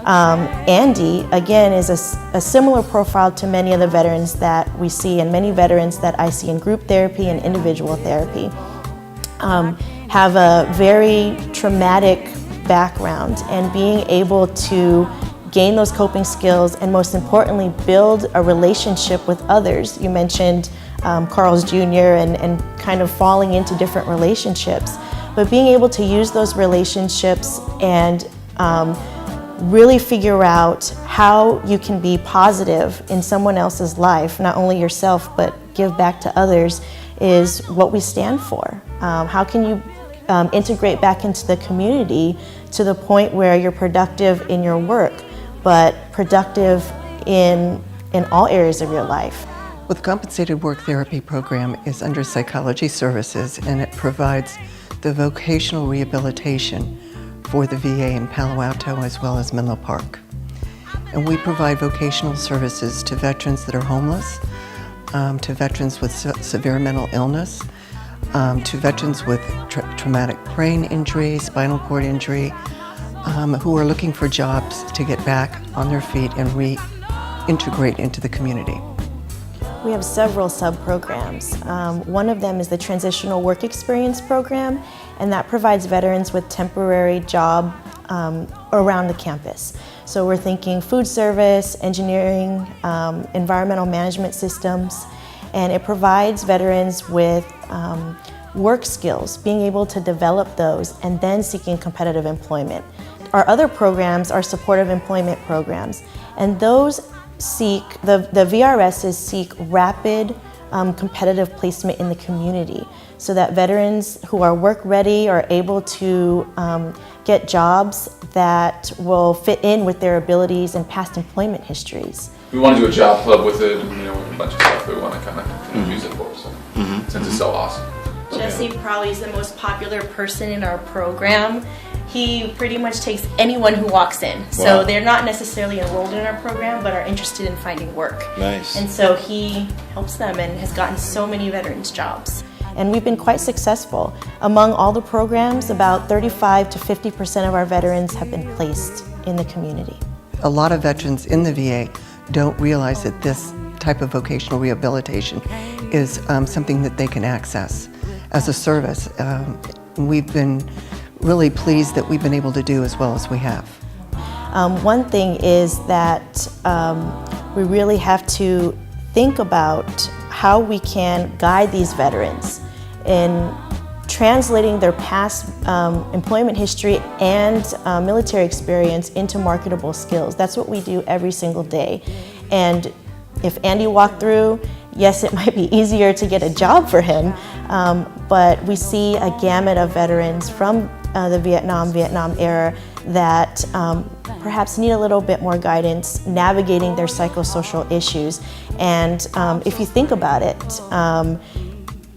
Andy, again, is a similar profile to many of the veterans that we see, and many veterans that I see in group therapy and individual therapy. Have a very traumatic background, and being able to gain those coping skills and, most importantly, build a relationship with others. You mentioned Carl's Jr. and kind of falling into different relationships, but being able to use those relationships and really figure out how you can be positive in someone else's life, not only yourself, but give back to others, is what we stand for. How can you integrate back into the community to the point where you're productive in your work, but productive in all areas of your life? Well, the Compensated Work Therapy Program is under Psychology Services, and it provides the vocational rehabilitation for the VA in Palo Alto as well as Menlo Park. And we provide vocational services to veterans that are homeless, to veterans with severe mental illness, to veterans with traumatic brain injury, spinal cord injury, who are looking for jobs to get back on their feet and reintegrate into the community. We have several sub-programs. One of them is the Transitional Work Experience Program, and that provides veterans with temporary job around the campus. So we're thinking food service, engineering, environmental management systems, and it provides veterans with work skills, being able to develop those and then seeking competitive employment. Our other programs are supportive employment programs, and those seek, the VRSs seek rapid competitive placement in the community so that veterans who are work ready are able to get jobs that will fit in with their abilities and past employment histories. We want to do a job club with it, and a bunch of stuff that we want to kind of use it for. So since it's so awesome. Jesse probably is the most popular person in our program. He pretty much takes anyone who walks in. So Wow. they're not necessarily enrolled in our program, but are interested in finding work. Nice. And so he helps them and has gotten so many veterans jobs. And we've been quite successful. Among all the programs, about 35 to 50% of our veterans have been placed in the community. A lot of veterans in the VA don't realize that this type of vocational rehabilitation is something that they can access as a service. We've been really pleased that we've been able to do as well as we have. One thing is that we really have to think about how we can guide these veterans in translating their past employment history and military experience into marketable skills. That's what we do every single day. And if Andy walked through, yes, it might be easier to get a job for him, but we see a gamut of veterans from the Vietnam era that perhaps need a little bit more guidance navigating their psychosocial issues. And if you think about it,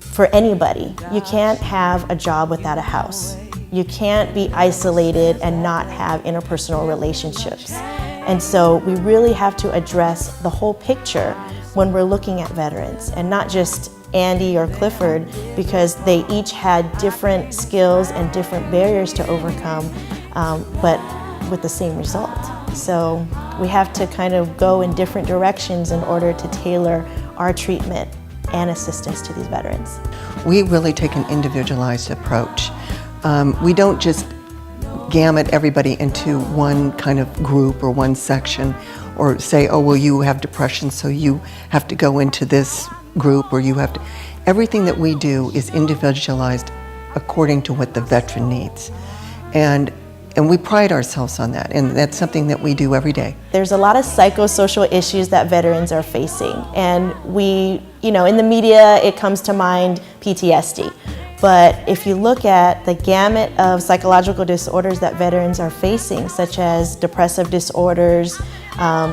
for anybody, you can't have a job without a house. You can't be isolated and not have interpersonal relationships. And so we really have to address the whole picture when we're looking at veterans, and not just Andy or Clifford, because they each had different skills and different barriers to overcome, but with the same result. So we have to kind of go in different directions in order to tailor our treatment and assistance to these veterans. We really take an individualized approach. We don't just gamut everybody into one kind of group or one section, or say, oh, well, you have depression, so you have to go into this group, or you have to. Everything that we do is individualized according to what the veteran needs. And we pride ourselves on that, and that's something that we do every day. There's a lot of psychosocial issues that veterans are facing, and we, in the media, it comes to mind PTSD. But if you look at the gamut of psychological disorders that veterans are facing, such as depressive disorders,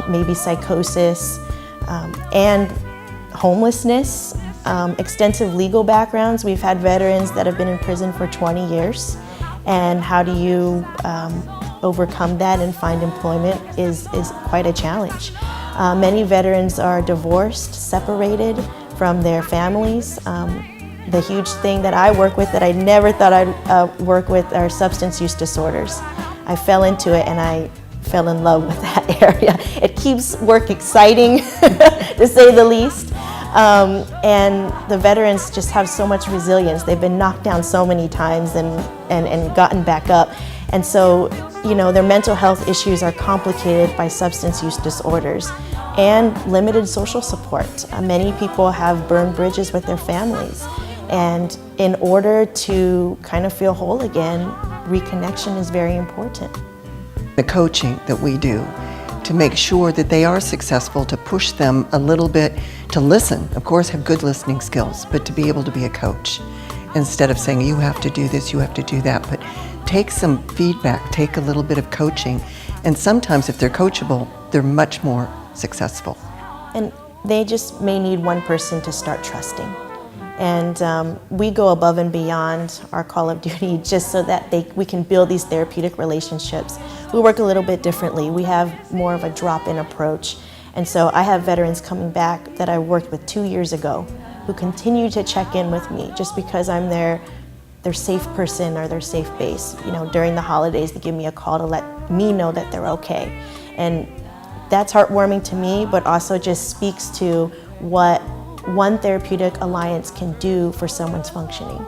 maybe psychosis, and homelessness, extensive legal backgrounds. We've had veterans that have been in prison for 20 years. And how do you overcome that and find employment is quite a challenge. Many veterans are divorced, separated, from their families. The huge thing that I work with that I never thought I'd work with are substance use disorders. I fell into it and I fell in love with that area. It keeps work exciting, to say the least. And the veterans just have so much resilience. They've been knocked down so many times and gotten back up. And so, you know, their mental health issues are complicated by substance use disorders and limited social support. Many people have burned bridges with their families. And in order to kind of feel whole again, reconnection is very important. The coaching that we do to make sure that they are successful, to push them a little bit, to listen, of course have good listening skills, but to be able to be a coach. Instead of saying, you have to do this, you have to do that, but take some feedback, take a little bit of coaching, and sometimes if they're coachable, they're much more successful. And they just may need one person to start trusting. And we go above and beyond our call of duty just so that we can build these therapeutic relationships. We work a little bit differently. We have more of a drop-in approach. And so I have veterans coming back that I worked with 2 years ago who continue to check in with me just because I'm their safe person or their safe base. You know, during the holidays, they give me a call to let me know that they're okay. And that's heartwarming to me, but also just speaks to what One Therapeutic Alliance can do for someone's functioning.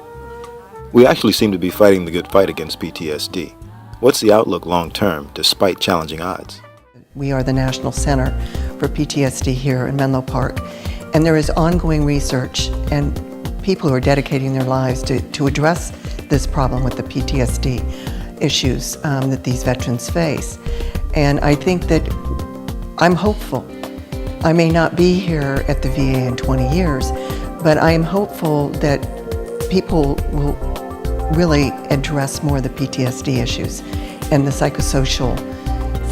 We actually seem to be fighting the good fight against PTSD. What's the outlook long term, despite challenging odds? We are the National Center for PTSD here in Menlo Park, and there is ongoing research and people who are dedicating their lives to address this problem with the PTSD issues that these veterans face. And I think that I'm hopeful. I may not be here at the VA in 20 years, but I am hopeful that people will really address more of the PTSD issues and the psychosocial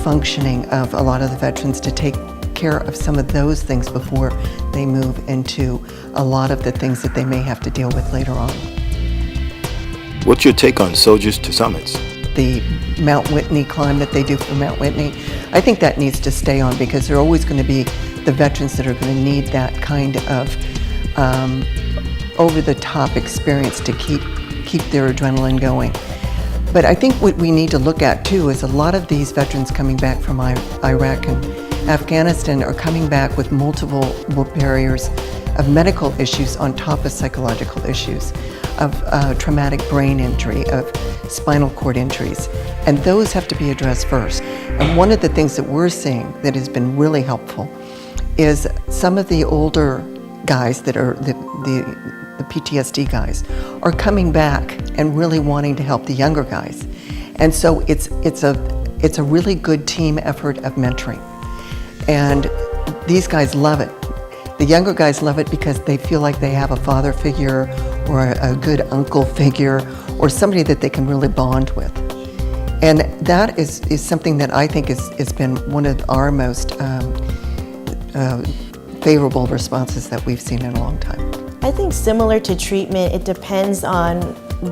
functioning of a lot of the veterans to take care of some of those things before they move into a lot of the things that they may have to deal with later on. What's your take on Soldiers to Summits? The Mount Whitney climb that they do for Mount Whitney, I think that needs to stay on because there are always going to be the veterans that are going to need that kind of over-the-top experience to keep their adrenaline going. But I think what we need to look at too is a lot of these veterans coming back from Iraq and Afghanistan are coming back with multiple barriers of medical issues on top of psychological issues, of traumatic brain injury, of spinal cord injuries, and those have to be addressed first. And one of the things that we're seeing that has been really helpful is some of the older guys that are the PTSD guys are coming back and really wanting to help the younger guys. And so it's a really good team effort of mentoring. And these guys love it. The younger guys love it because they feel like they have a father figure or a good uncle figure or somebody that they can really bond with. And that is something that I think has been one of our most favorable responses that we've seen in a long time. I think similar to treatment, it depends on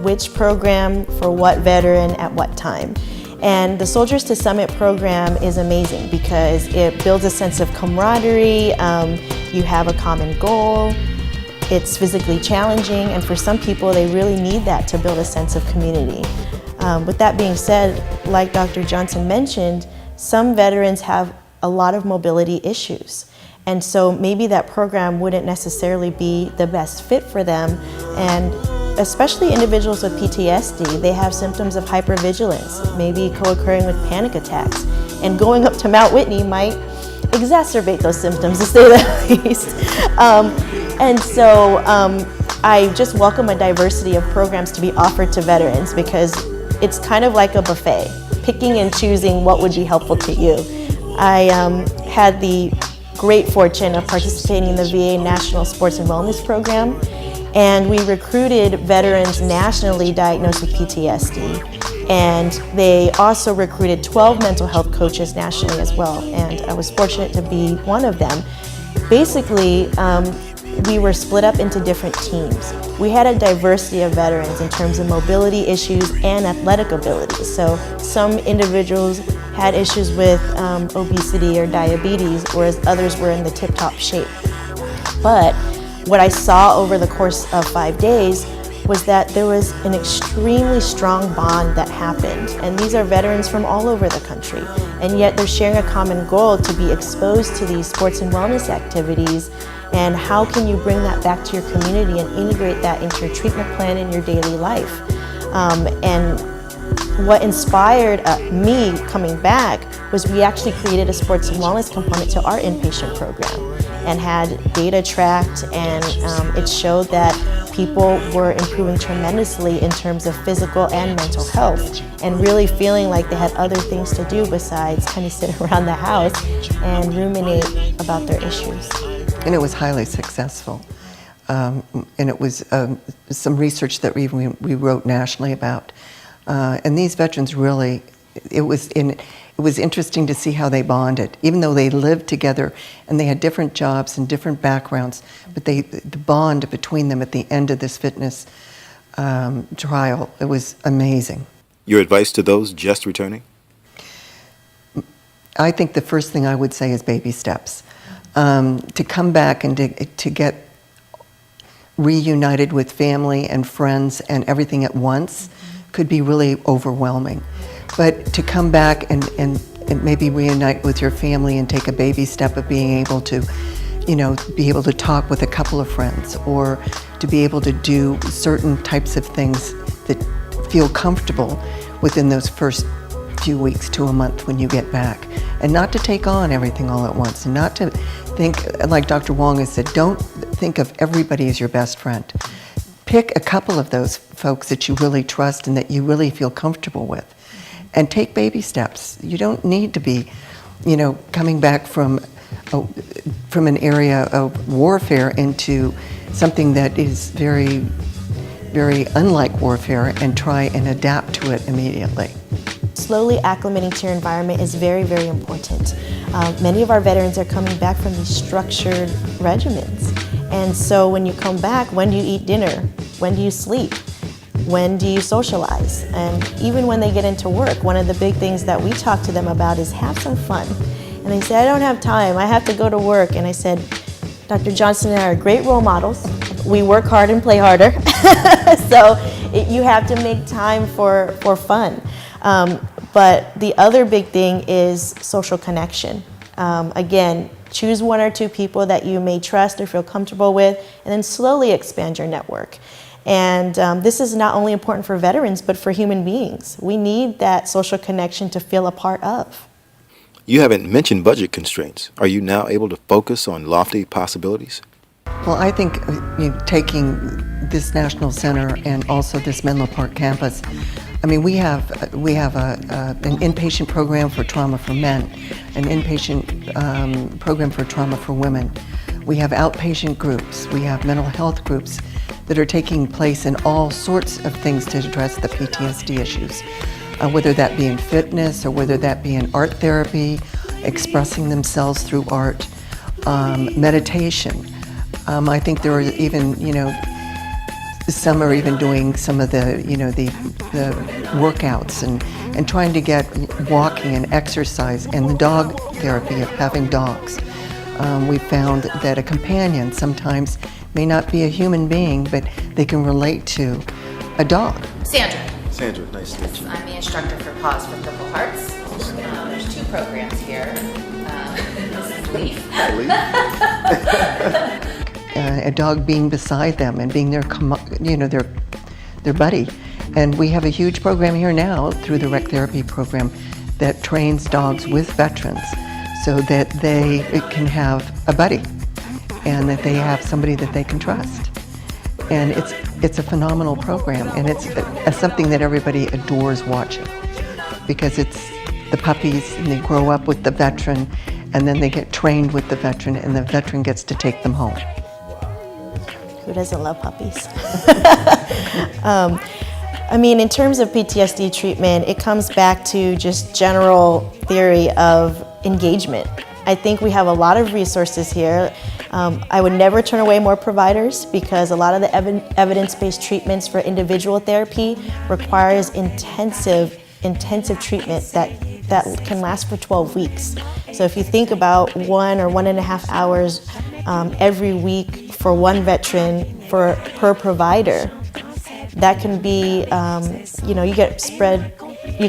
which program for what veteran at what time. And the Soldiers to Summit program is amazing because it builds a sense of camaraderie, you have a common goal, it's physically challenging, and for some people they really need that to build a sense of community. With that being said, like Dr. Johnson mentioned, some veterans have a lot of mobility issues. And so maybe that program wouldn't necessarily be the best fit for them. And especially individuals with PTSD, they have symptoms of hypervigilance, maybe co-occurring with panic attacks. And going up to Mount Whitney might exacerbate those symptoms, to say the least. And so I just welcome a diversity of programs to be offered to veterans because it's kind of like a buffet, picking and choosing what would be helpful to you. I had the great fortune of participating in the VA National Sports and Wellness Program, and we recruited veterans nationally diagnosed with PTSD, and they also recruited 12 mental health coaches nationally as well, and I was fortunate to be one of them. Basically, we were split up into different teams. We had a diversity of veterans in terms of mobility issues and athletic ability. So some individuals had issues with obesity or diabetes, whereas others were in the tip-top shape. But what I saw over the course of 5 days was that there was an extremely strong bond that happened. And these are veterans from all over the country. And yet they're sharing a common goal to be exposed to these sports and wellness activities. And how can you bring that back to your community and integrate that into your treatment plan in your daily life? And what inspired me coming back was we actually created a sports and wellness component to our inpatient program and had data tracked, and it showed that people were improving tremendously in terms of physical and mental health and really feeling like they had other things to do besides kind of sit around the house and ruminate about their issues. And it was highly successful. And it was some research that we wrote nationally about. And these veterans really, it was interesting to see how they bonded, even though they lived together and they had different jobs and different backgrounds, but the bond between them at the end of this fitness trial, it was amazing. Your advice to those just returning? I think the first thing I would say is baby steps. To come back and to get reunited with family and friends and everything at once could be really overwhelming. But to come back and maybe reunite with your family and take a baby step of being able to, be able to talk with a couple of friends or to be able to do certain types of things that feel comfortable within those first few weeks to a month when you get back. And not to take on everything all at once, and not to think, like Dr. Wong has said, don't think of everybody as your best friend. Pick a couple of those folks that you really trust and that you really feel comfortable with, and take baby steps. You don't need to be, coming back from an area of warfare into something that is very, very unlike warfare, and try and adapt to it immediately. Slowly acclimating to your environment is very, very important. Many of our veterans are coming back from these structured regimens. And so when you come back, when do you eat dinner? When do you sleep? When do you socialize? And even when they get into work, one of the big things that we talk to them about is have some fun. And they say, I don't have time, I have to go to work. And I said, Dr. Johnson and I are great role models. We work hard and play harder. So you have to make time for fun. But the other big thing is social connection. Again, choose one or two people that you may trust or feel comfortable with, and then slowly expand your network. And this is not only important for veterans, but for human beings. We need that social connection to feel a part of. You haven't mentioned budget constraints. Are you now able to focus on lofty possibilities? Well, I think taking this National Center and also this Menlo Park campus, we have an inpatient program for trauma for men, an inpatient program for trauma for women. We have outpatient groups. We have mental health groups that are taking place in all sorts of things to address the PTSD issues, whether that be in fitness or whether that be in art therapy, expressing themselves through art, meditation. I think there are even, some are even doing some of the workouts and trying to get walking and exercise, and the dog therapy of having dogs. We found that a companion sometimes may not be a human being, but they can relate to a dog. Sandra. Sandra, nice to meet you. I'm the instructor for Paws for Purple Hearts. There's two programs here. This is Leaf. A dog being beside them and being their buddy. And we have a huge program here now through the Rec Therapy program that trains dogs with veterans so that they can have a buddy and that they have somebody that they can trust. And it's a phenomenal program, and it's something that everybody adores watching, because it's the puppies, and they grow up with the veteran, and then they get trained with the veteran, and the veteran gets to take them home. Who doesn't love puppies? In terms of PTSD treatment, it comes back to just general theory of engagement. I think we have a lot of resources here. I would never turn away more providers, because a lot of the evidence-based treatments for individual therapy requires intensive treatment that can last for 12 weeks. So if you think about 1 or 1.5 hours every week for one veteran per provider, that can be, you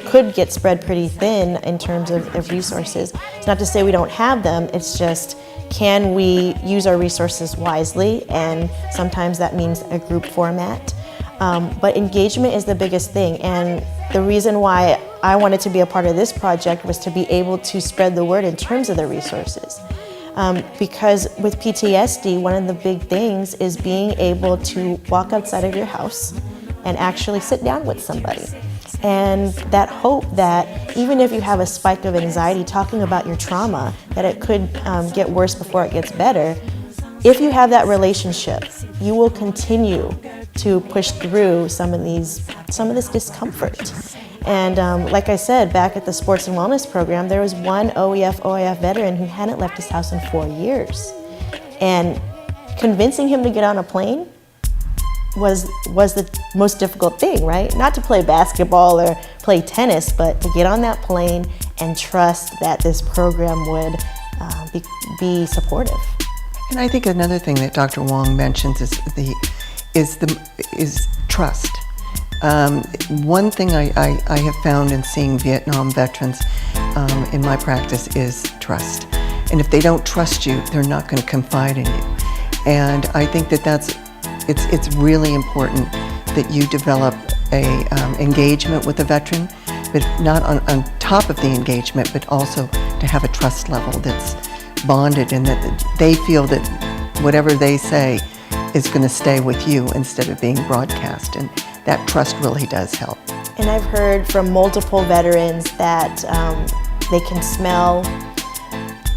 could get spread pretty thin in terms of resources. It's not to say we don't have them, it's just, can we use our resources wisely? And sometimes that means a group format. But engagement is the biggest thing. And the reason why I wanted to be a part of this project was to be able to spread the word in terms of the resources. Because with PTSD, one of the big things is being able to walk outside of your house and actually sit down with somebody. And that hope that even if you have a spike of anxiety talking about your trauma, that it could get worse before it gets better. If you have that relationship, you will continue to push through some of this discomfort. And like I said, back at the Sports and Wellness Program, there was one OEF veteran who hadn't left his house in 4 years. And convincing him to get on a plane was the most difficult thing, right? Not to play basketball or play tennis, but to get on that plane and trust that this program would be supportive. And I think another thing that Dr. Wong mentions is trust. One thing I have found in seeing Vietnam veterans in my practice is trust. And if they don't trust you, they're not going to confide in you. And I think it's really important that you develop a engagement with a veteran, but not on top of the engagement, but also to have a trust level that's bonded and that they feel that whatever they say is going to stay with you instead of being broadcast. And that trust really does help. And I've heard from multiple veterans that they can smell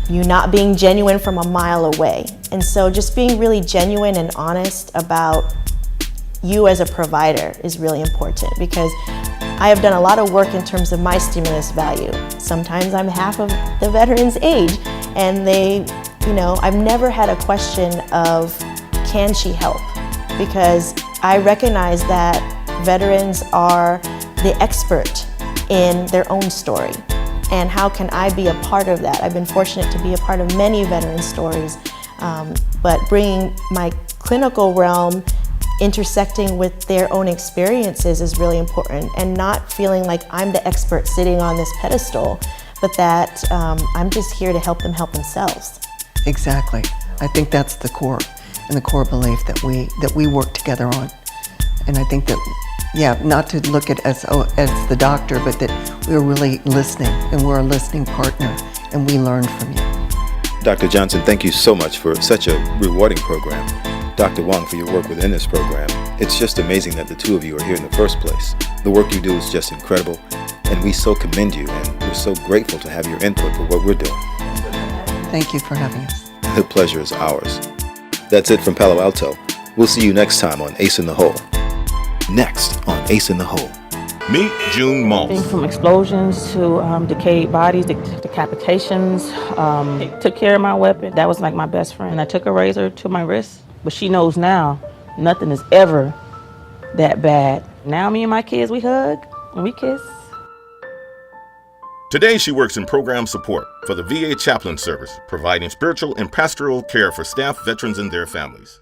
you not being genuine from a mile away. And so just being really genuine and honest about you as a provider is really important, because I have done a lot of work in terms of my stimulus value. Sometimes I'm half of the veteran's age, and I've never had a question of, can she help? Because I recognize that veterans are the expert in their own story. And how can I be a part of that? I've been fortunate to be a part of many veteran stories, but bringing my clinical realm, intersecting with their own experiences is really important, and not feeling like I'm the expert sitting on this pedestal, but that I'm just here to help them help themselves. Exactly. I think that's the core, and the core belief that we work together on. And I think that, not to look at as the doctor, but that we're really listening, and we're a listening partner, and we learn from you. Dr. Johnson, thank you so much for such a rewarding program. Dr. Wong, for your work within this program. It's just amazing that the two of you are here in the first place. The work you do is just incredible, and we so commend you, and we're so grateful to have your input for what we're doing. Thank you for having us. The pleasure is ours. That's it from Palo Alto. We'll see you next time on Ace in the Hole. Next on Ace in the Hole. Meet June Moss. From explosions to decayed bodies, decapitations, took care of my weapon. That was like my best friend. I took a razor to my wrist, but she knows now nothing is ever that bad. Now me and my kids, we hug and we kiss. Today she works in program support for the VA Chaplain Service, providing spiritual and pastoral care for staff, veterans, and their families.